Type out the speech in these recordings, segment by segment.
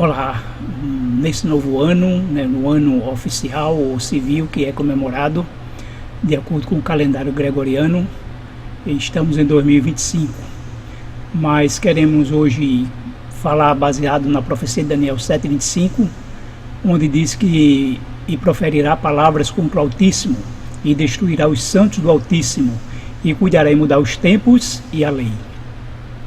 Olá, nesse novo ano, no ano oficial ou civil que é comemorado de acordo com o calendário gregoriano, estamos em 2025, mas queremos hoje falar baseado na profecia de Daniel 7:25, onde diz que e proferirá palavras contra o Altíssimo e destruirá os santos do Altíssimo e cuidará em mudar os tempos e a lei.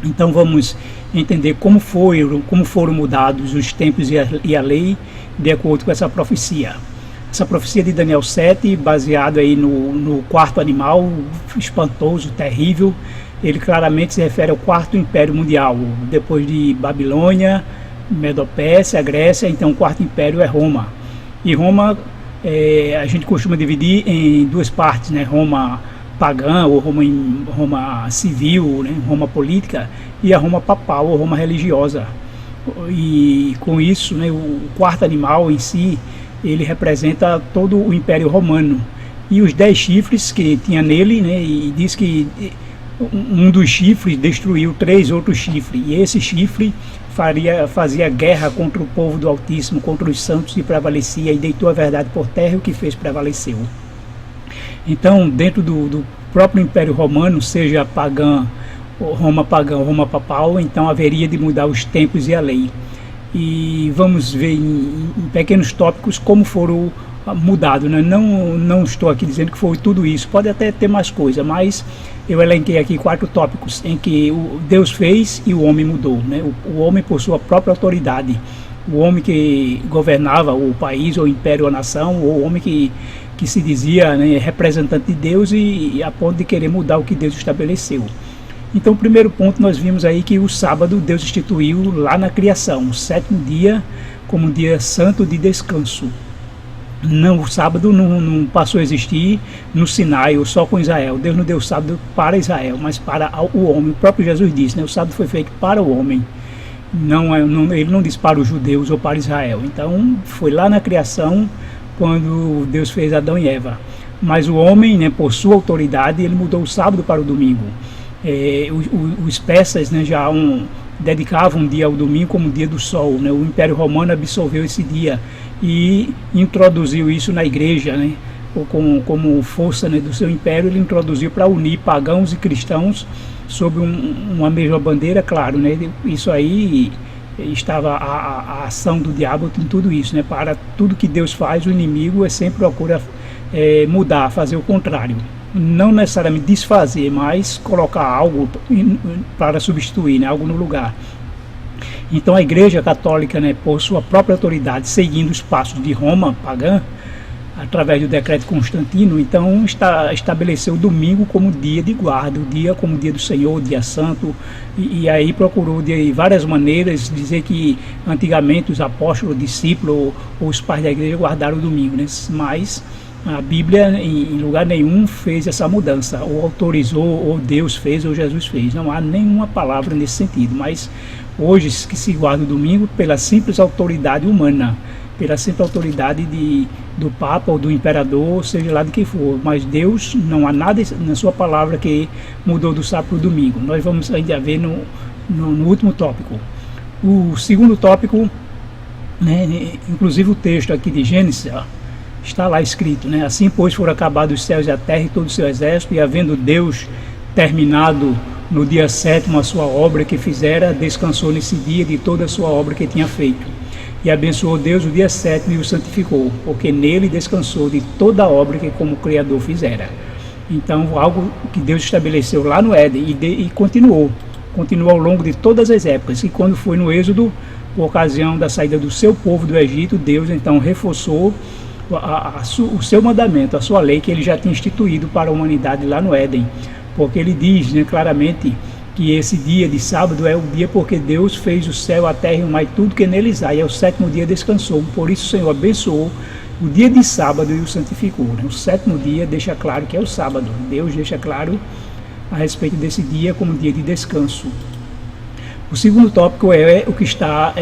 Então vamos entender como foram mudados os tempos e a lei de acordo com essa profecia. Essa profecia de Daniel 7, baseado aí no quarto animal, espantoso, terrível, ele claramente se refere ao quarto império mundial, depois de Babilônia, Medopécia, Grécia, então o quarto império é Roma. E Roma, a gente costuma dividir em duas partes, né? Roma pagã ou Roma civil, né? Roma política, e a Roma papal ou Roma religiosa. E com isso, né, o quarto animal em si, ele representa todo o Império Romano. E os 10 chifres que tinha nele, né, e diz que um dos chifres destruiu 3 outros chifres, e esse chifre fazia guerra contra o povo do Altíssimo, contra os santos, e prevalecia e deitou a verdade por terra, e o que fez prevaleceu. Então, dentro do próprio Império Romano, seja Roma pagã ou Roma papal, então haveria de mudar os tempos e a lei. E vamos ver em pequenos tópicos como foram mudados, né? Não estou aqui dizendo que foi tudo isso, pode até ter mais coisa, mas eu elenquei aqui 4 tópicos em que Deus fez e o homem mudou, né? O homem por sua própria autoridade, o homem que governava o país, ou o império, ou a nação, ou o homem que se dizia, né, representante de Deus e a ponto de querer mudar o que Deus estabeleceu. Então, o primeiro ponto, nós vimos aí que o sábado Deus instituiu lá na criação, o 7º dia como um dia santo de descanso. Não, o sábado não passou a existir no Sinai ou só com Israel. Deus não deu o sábado para Israel, mas para o homem. O próprio Jesus disse, né, o sábado foi feito para o homem. Ele não disse para os judeus ou para Israel. Então, foi lá na criação, quando Deus fez Adão e Eva. Mas o homem, né, por sua autoridade, ele mudou o sábado para o domingo. Os persas, né, já dedicavam um dia ao domingo como dia do sol, né? O Império Romano absorveu esse dia e introduziu isso na igreja, né? Como força, né, do seu império, ele introduziu para unir pagãos e cristãos sob uma mesma bandeira, claro, né? Isso aí estava a ação do diabo em tudo isso, né? Para tudo que Deus faz, o inimigo sempre procura mudar, fazer o contrário. Não necessariamente desfazer, mas colocar algo para substituir, né? Algo no lugar. Então a Igreja Católica, né, por sua própria autoridade, seguindo os passos de Roma pagã, através do decreto Constantino, então estabeleceu o domingo como dia de guarda, o dia como dia do Senhor, dia santo, e aí procurou de várias maneiras dizer que antigamente os apóstolos, discípulos ou os pais da igreja guardaram o domingo, né? Mas a Bíblia em lugar nenhum fez essa mudança, ou autorizou, ou Deus fez, ou Jesus fez. Não há nenhuma palavra nesse sentido, mas hoje que se guarda o domingo pela simples autoridade humana, pela simples autoridade do Papa ou do Imperador, seja lá de quem for. Mas Deus, não há nada na sua palavra que mudou do sábado para o domingo. Nós vamos ainda ver no último tópico. O segundo tópico, né, inclusive o texto aqui de Gênesis, está lá escrito, né? Assim, pois, foram acabados os céus e a terra e todo o seu exército, e havendo Deus terminado no dia 7º a sua obra que fizera, descansou nesse dia de toda a sua obra que tinha feito. E abençoou Deus o dia 7º e o santificou, porque nele descansou de toda a obra que como Criador fizera. Então, algo que Deus estabeleceu lá no Éden e continuou ao longo de todas as épocas. E quando foi no Êxodo, por ocasião da saída do seu povo do Egito, Deus então reforçou o seu mandamento, a sua lei que ele já tinha instituído para a humanidade lá no Éden, porque ele diz, né, claramente que esse dia de sábado é o dia porque Deus fez o céu, a terra e o mar e tudo que neles há, e ao 7º dia descansou. Por isso o Senhor abençoou o dia de sábado e o santificou, né? O 7º dia deixa claro que é o sábado. Deus deixa claro a respeito desse dia como dia de descanso. O segundo tópico é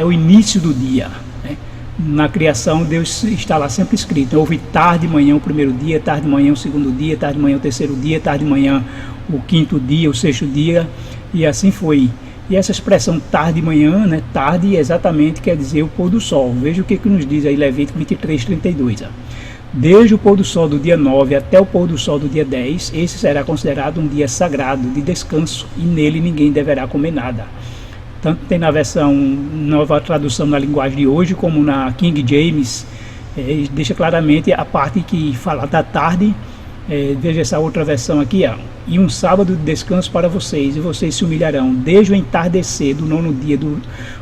o início do dia, né? Na criação, Deus está lá sempre escrito. Houve tarde de manhã o primeiro dia, tarde de manhã o segundo dia, tarde de manhã o terceiro dia, tarde de manhã o quinto dia, o sexto dia, e assim foi. E essa expressão tarde de manhã, né, tarde exatamente quer dizer o pôr do sol. Veja o que nos diz aí Levítico 23:32. Desde o pôr do sol do dia 9 até o pôr do sol do dia 10, esse será considerado um dia sagrado, de descanso, e nele ninguém deverá comer nada. Tanto tem na versão nova tradução na linguagem de hoje, como na King James, deixa claramente a parte que fala da tarde. Veja essa outra versão aqui, ó. E um sábado de descanso para vocês, e vocês se humilharão desde o entardecer do 9º dia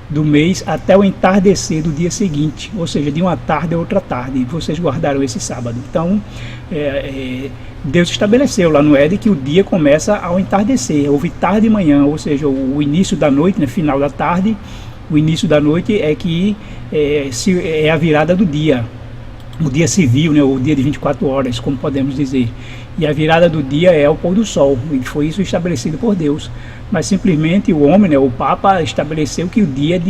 do mês até o entardecer do dia seguinte, ou seja, de uma tarde a outra tarde, vocês guardaram esse sábado. Então, Deus estabeleceu lá no Éden que o dia começa ao entardecer, houve tarde e manhã, ou seja, o início da noite, né, final da tarde, o início da noite é que é a virada do dia. O dia civil, né, o dia de 24 horas, como podemos dizer. E a virada do dia é o pôr do sol, e foi isso estabelecido por Deus. Mas simplesmente o homem, né, o Papa, estabeleceu que o dia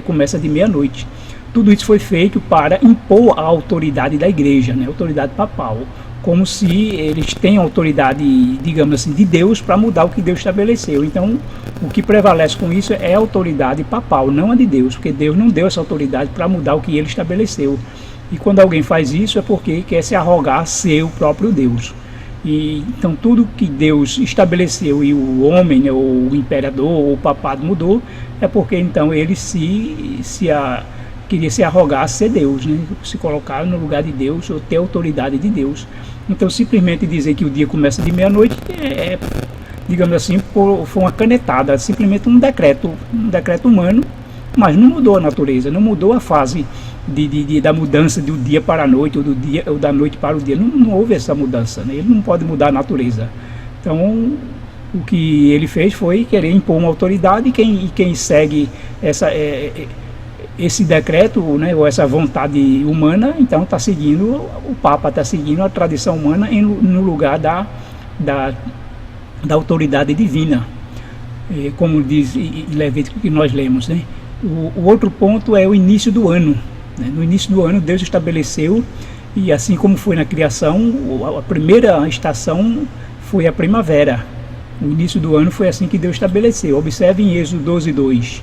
começa de meia-noite. Tudo isso foi feito para impor a autoridade da igreja, né, a autoridade papal, como se eles têm autoridade, digamos assim, de Deus para mudar o que Deus estabeleceu. Então, o que prevalece com isso é a autoridade papal, não a de Deus, porque Deus não deu essa autoridade para mudar o que ele estabeleceu. E quando alguém faz isso é porque quer se arrogar a ser o próprio Deus. E então tudo que Deus estabeleceu e o homem, né, ou o imperador ou o papado mudou, é porque então ele queria se arrogar a ser Deus, né, se colocar no lugar de Deus ou ter autoridade de Deus. Então simplesmente dizer que o dia começa de meia-noite digamos assim, foi uma canetada, simplesmente um decreto humano, mas não mudou a natureza, não mudou a fase da mudança do dia para a noite, ou da noite para o dia. Não houve essa mudança, né? Ele não pode mudar a natureza. Então, o que ele fez foi querer impor uma autoridade, e quem segue esse decreto, né, ou essa vontade humana, então está seguindo, o Papa está seguindo a tradição humana no lugar da autoridade divina, como diz Levítico que nós lemos, né? O outro ponto é o início do ano. No início do ano, Deus estabeleceu, e assim como foi na criação, a primeira estação foi a primavera. O início do ano foi assim que Deus estabeleceu. Observe em Êxodo 12:2,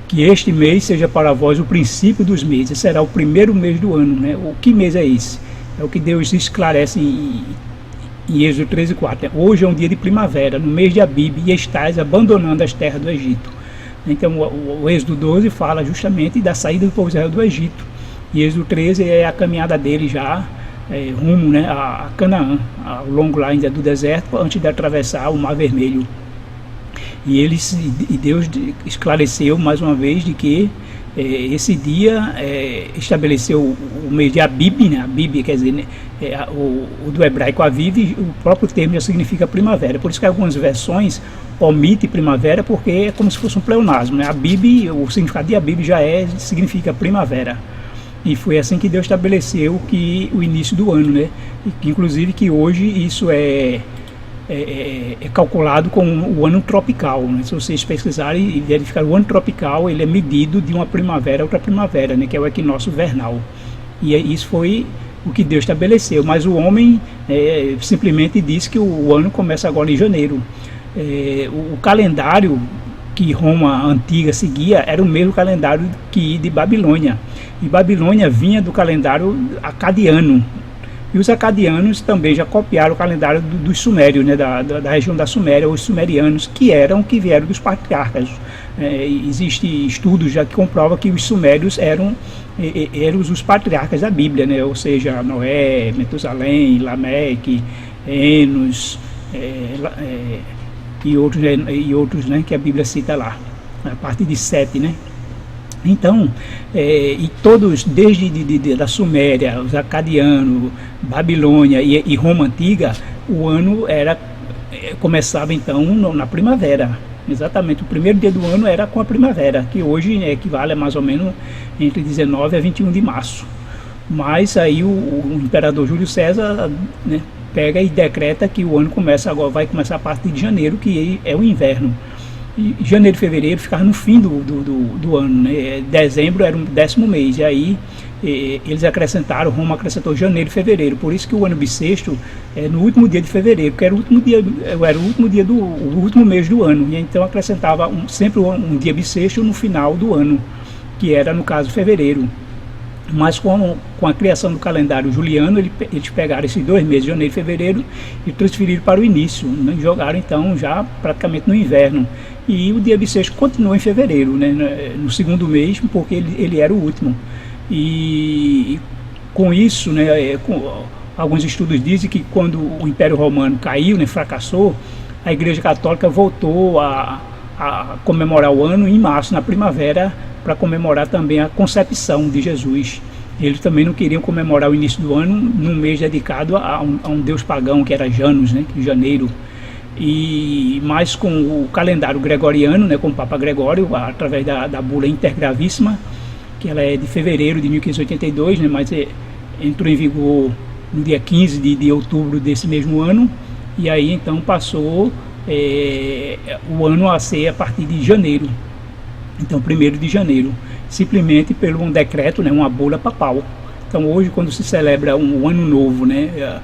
que este mês seja para vós o princípio dos meses, será o primeiro mês do ano, né? O que mês é esse? É o que Deus esclarece em Êxodo 13:4. Hoje é um dia de primavera, no mês de Abib, e estais abandonando as terras do Egito. Então o Êxodo 12 fala justamente da saída do povo de Israel do Egito, e Êxodo 13 é a caminhada dele já rumo, né, a Canaã, ao longo lá ainda do deserto, antes de atravessar o Mar Vermelho. E Deus esclareceu mais uma vez de que esse dia estabeleceu o mês de Abib, né? Abib quer dizer, né, o do hebraico Aviv, o próprio termo já significa primavera. Por isso que algumas versões omite primavera, porque é como se fosse um pleonasmo, né? Abib, o significado de Abib já significa primavera. E foi assim que Deus estabeleceu o início do ano, né? E, inclusive que hoje isso é calculado como o ano tropical, né? Se vocês pesquisarem e verificar o ano tropical, ele é medido de uma primavera a outra primavera, né? Que é o equinócio vernal. E isso foi o que Deus estabeleceu, mas o homem simplesmente disse que o ano começa agora em janeiro. O calendário que Roma antiga seguia era o mesmo calendário que de Babilônia, e Babilônia vinha do calendário acadiano, e os acadianos também já copiaram o calendário dos sumérios, né, da região da Suméria, os sumerianos, que vieram dos patriarcas. Existem estudos já que comprovam que os sumérios eram os patriarcas da Bíblia, né, ou seja, Noé, Metusalém, Lameque, Enos, e outros, né, que a Bíblia cita lá, a partir de 7, né? Então, e todos, desde da Suméria, os acadianos, Babilônia e Roma Antiga, o ano começava então na primavera. Exatamente, o primeiro dia do ano era com a primavera, que hoje equivale a mais ou menos entre 19 a 21 de março. Mas aí o imperador Júlio César, né, pega e decreta que o ano vai começar a partir de janeiro, que é o inverno. E janeiro e fevereiro ficavam no fim do ano, né? Dezembro era o 10º mês, e aí eles acrescentaram, Roma acrescentou janeiro e fevereiro, por isso que o ano bissexto é no último dia de fevereiro, que era o último dia, o último mês do ano, e então acrescentava sempre um dia bissexto no final do ano, que era no caso fevereiro. Mas com a criação do calendário juliano, eles pegaram esses 2 meses, janeiro e fevereiro, e transferiram para o início, né? Jogaram então já praticamente no inverno. E o dia bissexto continua em fevereiro, né? No segundo mês, porque ele era o último. E com isso, né, alguns estudos dizem que quando o Império Romano caiu, né, fracassou, a Igreja Católica voltou a comemorar o ano em março, na primavera, para comemorar também a concepção de Jesus. Eles também não queriam comemorar o início do ano num mês dedicado a um deus pagão, que era Janus, né, janeiro. Mas com o calendário gregoriano, né, com o Papa Gregório, através da bula Intergravíssima, que ela é de fevereiro de 1582, né, mas entrou em vigor no dia 15 de outubro desse mesmo ano, e aí então passou o ano a ser a partir de janeiro. Então, 1º de janeiro, simplesmente pelo um decreto, né, uma bula papal. Então, hoje, quando se celebra um ano novo, né,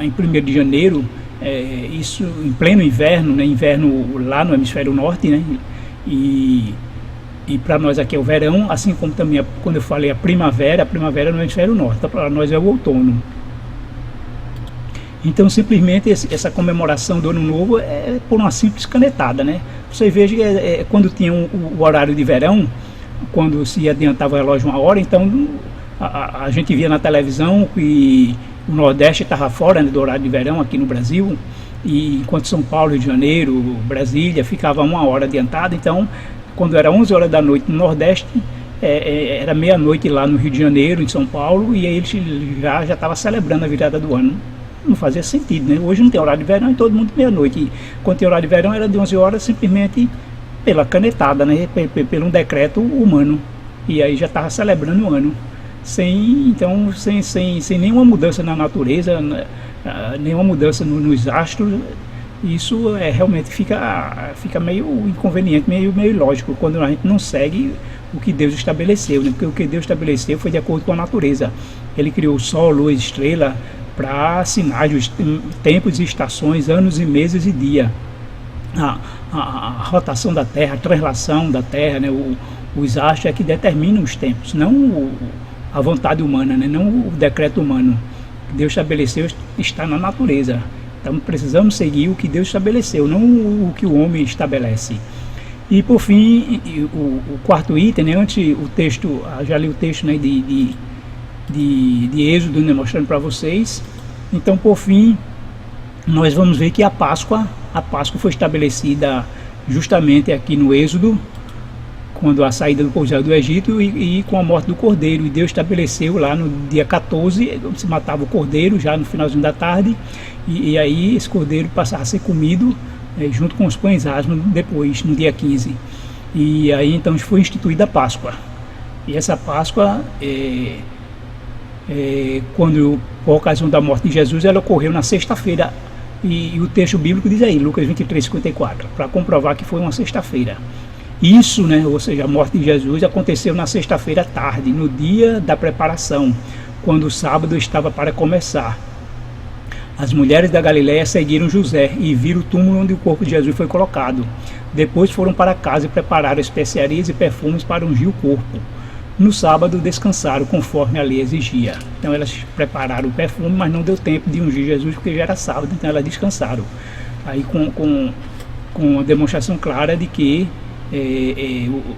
em 1º de janeiro, isso em pleno inverno, né, inverno lá no hemisfério norte, né, e para nós aqui é o verão, assim como também quando eu falei a primavera no hemisfério norte, então, para nós é o outono. Então, simplesmente, essa comemoração do Ano Novo é por uma simples canetada, né? Você veja que quando tinha o horário de verão, quando se adiantava o relógio 1 hora, então a gente via na televisão que o Nordeste estava fora, né, do horário de verão aqui no Brasil, e enquanto São Paulo, Rio de Janeiro, Brasília, ficava 1 hora adiantada. Então, quando era 11 horas da noite no Nordeste, era meia-noite lá no Rio de Janeiro, em São Paulo, e aí eles já estavam celebrando a virada do ano. Não fazia sentido, né? Hoje não tem horário de verão e todo mundo meia-noite. E quando tem horário de verão era de 11 horas simplesmente pela canetada, né? Pelo um decreto humano. E aí já estava celebrando o ano. Sem nenhuma mudança na natureza, nenhuma mudança nos astros. Isso realmente fica meio inconveniente, meio ilógico, quando a gente não segue o que Deus estabeleceu, né? Porque o que Deus estabeleceu foi de acordo com a natureza. Ele criou o sol, luz, estrela, para sinais os tempos e estações, anos e meses e dia. A rotação da Terra, a translação da Terra, né, os astros é que determinam os tempos, não a vontade humana, né, não o decreto humano. Deus estabeleceu está na natureza. Então precisamos seguir o que Deus estabeleceu, não o que o homem estabelece. E por fim, o quarto item, né, antes o texto, já li o texto, né, de Êxodo, né, mostrando para vocês. Então, por fim, nós vamos ver que a Páscoa foi estabelecida justamente aqui no Êxodo, quando a saída do povo do Egito e com a morte do cordeiro. E Deus estabeleceu lá no dia 14, se matava o cordeiro já no finalzinho da tarde, e aí esse cordeiro passava a ser comido junto com os pães asmos depois, no dia 15. E aí então foi instituída a Páscoa. E essa Páscoa quando, por ocasião da morte de Jesus, ela ocorreu na sexta-feira, e o texto bíblico diz aí, Lucas 23:54, para comprovar que foi uma sexta-feira. Isso, né, ou seja, a morte de Jesus aconteceu na sexta-feira à tarde, no dia da preparação, quando o sábado estava para começar. As mulheres da Galileia seguiram José e viram o túmulo onde o corpo de Jesus foi colocado. Depois foram para casa e prepararam especiarias e perfumes para ungir o corpo. No sábado descansaram conforme a lei exigia. Então elas prepararam o perfume, mas não deu tempo de ungir Jesus porque já era sábado, então elas descansaram. Aí com a demonstração clara de que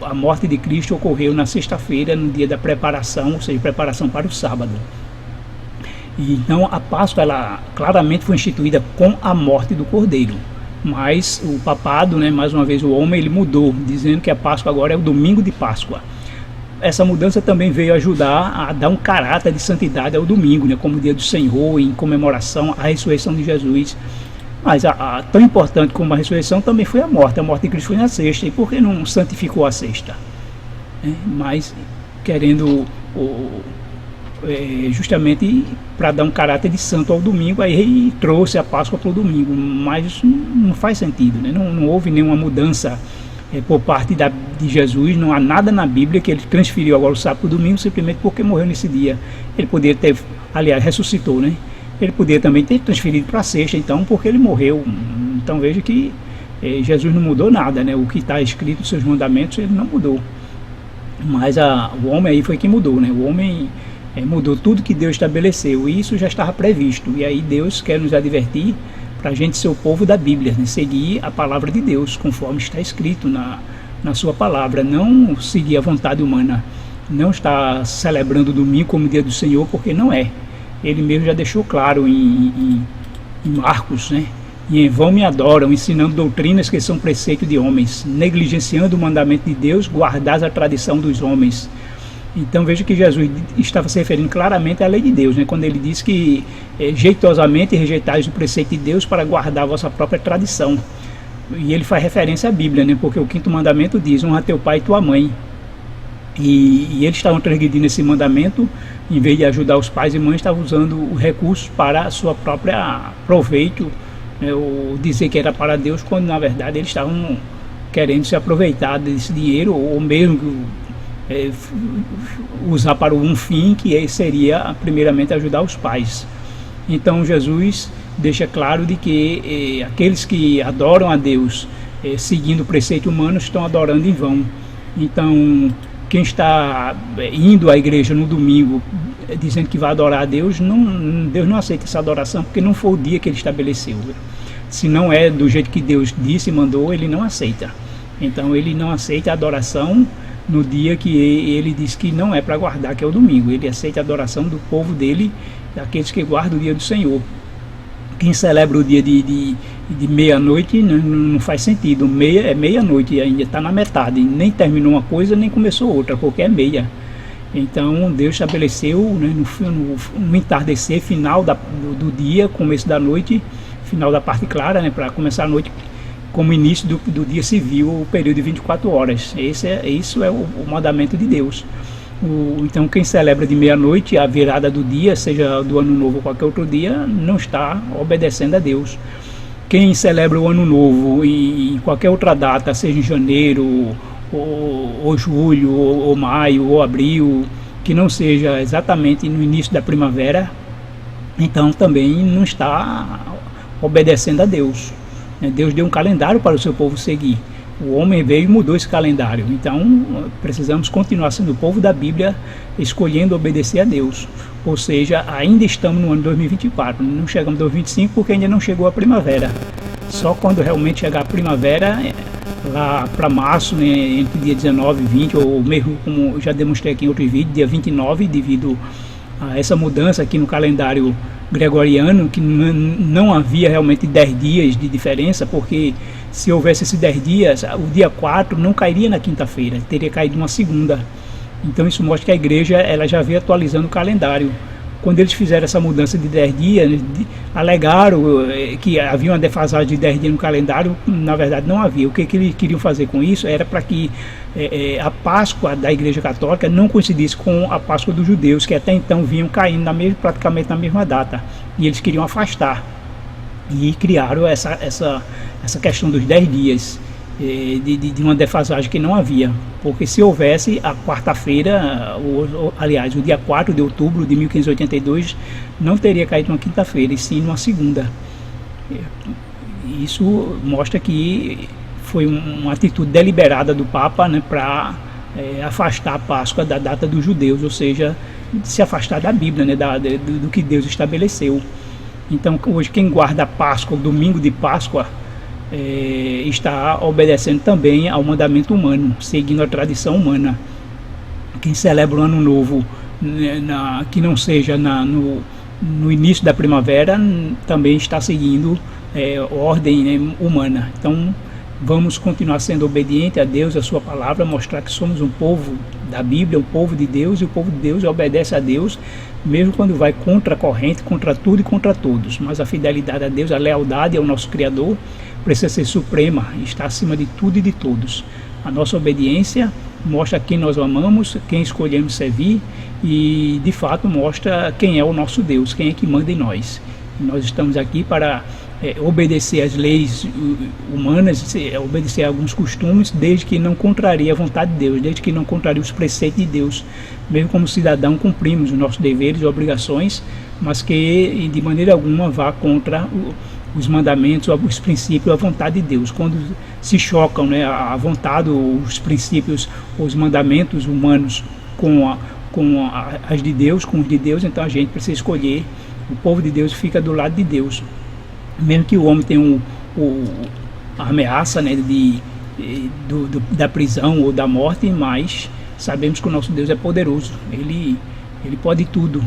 a morte de Cristo ocorreu na sexta-feira, no dia da preparação, ou seja, preparação para o sábado. E então a Páscoa ela claramente foi instituída com a morte do Cordeiro. Mas o papado, né, mais uma vez o homem, ele mudou, dizendo que a Páscoa agora é o domingo de Páscoa. Essa mudança também veio ajudar a dar um caráter de santidade ao domingo, né, como dia do Senhor, em comemoração à ressurreição de Jesus. Mas tão importante como a ressurreição também foi a morte de Cristo foi na sexta. E por que não santificou a sexta? Mas querendo justamente para dar um caráter de santo ao domingo, aí trouxe a Páscoa para o domingo. Mas isso não faz sentido, né? Não houve nenhuma mudança por parte de Jesus. Não há nada na Bíblia que ele transferiu agora o sábado para o domingo simplesmente porque morreu nesse dia. Ele poderia ter, aliás, ressuscitou, né? Ele poderia também ter transferido para a sexta, então, porque ele morreu. Então veja que Jesus não mudou nada, né? O que está escrito nos seus mandamentos, ele não mudou. Mas o homem aí foi que mudou, né? O homem mudou tudo que Deus estabeleceu, e isso já estava previsto. E aí Deus quer nos advertir para a gente ser o povo da Bíblia, né? Seguir a palavra de Deus, conforme está escrito na sua palavra. Não seguir a vontade humana, não estar celebrando o domingo como dia do Senhor, porque não é. Ele mesmo já deixou claro em Marcos, né? E em vão me adoram, ensinando doutrinas que são preceito de homens, negligenciando o mandamento de Deus, guardar a tradição dos homens. Então veja que Jesus estava se referindo claramente à lei de Deus, né? Quando ele diz que jeitosamente rejeitais o preceito de Deus para guardar a vossa própria tradição. E ele faz referência à Bíblia, né? Porque o 5º mandamento diz: honra teu pai e tua mãe. E eles estavam transgredindo esse mandamento, em vez de ajudar os pais e mães, estavam usando o recurso para a sua própria proveito, né? Ou dizer que era para Deus, quando na verdade eles estavam querendo se aproveitar desse dinheiro, ou mesmo usar para um fim que seria primeiramente ajudar os pais. Então Jesus deixa claro de que aqueles que adoram a Deus seguindo o preceito humano estão adorando em vão. Então quem está indo à igreja no domingo dizendo que vai adorar a Deus, Deus não aceita essa adoração, porque não foi o dia que ele estabeleceu. Se não é do jeito que Deus disse e mandou, ele não aceita. Então ele não aceita a adoração no dia que ele diz que não é para guardar, que é o domingo. Ele aceita a adoração do povo dele, daqueles que guardam o dia do Senhor. Quem celebra o dia de meia-noite não faz sentido. É meia-noite, ainda está na metade, nem terminou uma coisa nem começou outra, porque é meia. Então Deus estabeleceu, né, no entardecer, final do dia, começo da noite, final da parte clara, né, para começar a noite, como início do dia civil, o período de 24 horas. Isso é o mandamento de Deus. Então quem celebra de meia-noite a virada do dia, seja do ano novo ou qualquer outro dia, não está obedecendo a Deus. Quem celebra o ano novo em qualquer outra data, seja em janeiro, ou julho, ou maio, ou abril, que não seja exatamente no início da primavera, então também não está obedecendo a Deus. Deus deu um calendário para o seu povo seguir. O homem veio e mudou esse calendário. Então precisamos continuar sendo o povo da Bíblia, escolhendo obedecer a Deus. Ou seja, ainda estamos no ano 2024. Não chegamos em 2025 porque ainda não chegou a primavera. Só quando realmente chegar a primavera, lá para março, né, entre dia 19 e 20, ou mesmo como já demonstrei aqui em outro vídeo, dia 29, devido a essa mudança aqui no calendário gregoriano, que não havia realmente 10 dias de diferença, porque se houvesse esses 10 dias, o dia 4 não cairia na quinta-feira, teria caído uma segunda. Então isso mostra que a igreja ela já veio atualizando o calendário. Quando eles fizeram essa mudança de 10 dias, alegaram que havia uma defasagem de 10 dias no calendário. Na verdade não havia. O que eles queriam fazer com isso era para que a Páscoa da Igreja Católica não coincidisse com a Páscoa dos judeus, que até então vinham caindo praticamente na mesma data. E eles queriam afastar. E criaram essa questão dos 10 dias. De uma defasagem que não havia, porque se houvesse a quarta-feira, aliás, o dia 4 de outubro de 1582 não teria caído uma quinta-feira, e sim numa segunda. Isso mostra que foi uma atitude deliberada do Papa, né, para afastar a Páscoa da data dos judeus, ou seja, se afastar da Bíblia, né, do que Deus estabeleceu. Então hoje quem guarda a Páscoa, o domingo de Páscoa, está obedecendo também ao mandamento humano, seguindo a tradição humana. Quem celebra o ano novo que não seja no início da primavera também está seguindo ordem, né, humana. Então vamos continuar sendo obedientes a Deus, a sua palavra, mostrar que somos um povo da Bíblia, um povo de Deus, e o povo de Deus obedece a Deus mesmo quando vai contra a corrente, contra tudo e contra todos. Mas a fidelidade a Deus, a lealdade ao nosso Criador precisa ser suprema, está acima de tudo e de todos. A nossa obediência mostra quem nós amamos, quem escolhemos servir, e de fato mostra quem é o nosso Deus, quem é que manda em nós. E nós estamos aqui para obedecer às leis humanas, obedecer a alguns costumes, desde que não contraria a vontade de Deus, desde que não contraria os preceitos de Deus. Mesmo como cidadão, cumprimos os nossos deveres e obrigações, mas que de maneira alguma vá contra os mandamentos, os princípios, a vontade de Deus. Quando se chocam, né, a vontade, os princípios, os mandamentos humanos as de Deus, com os de Deus, então a gente precisa escolher. O povo de Deus fica do lado de Deus, mesmo que o homem tenha a ameaça, né, da prisão ou da morte, mas sabemos que o nosso Deus é poderoso, ele pode tudo,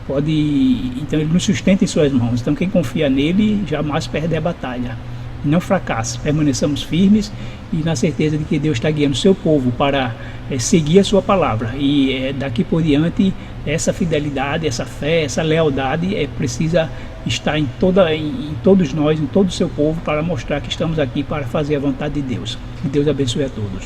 então ele nos sustenta em suas mãos. Então quem confia nele jamais perde a batalha, não fracassa. Permaneçamos firmes e na certeza de que Deus está guiando o seu povo para seguir a sua palavra, e daqui por diante essa fidelidade, essa fé, essa lealdade precisa estar em todos nós, em todo o seu povo, para mostrar que estamos aqui para fazer a vontade de Deus. Que Deus abençoe a todos.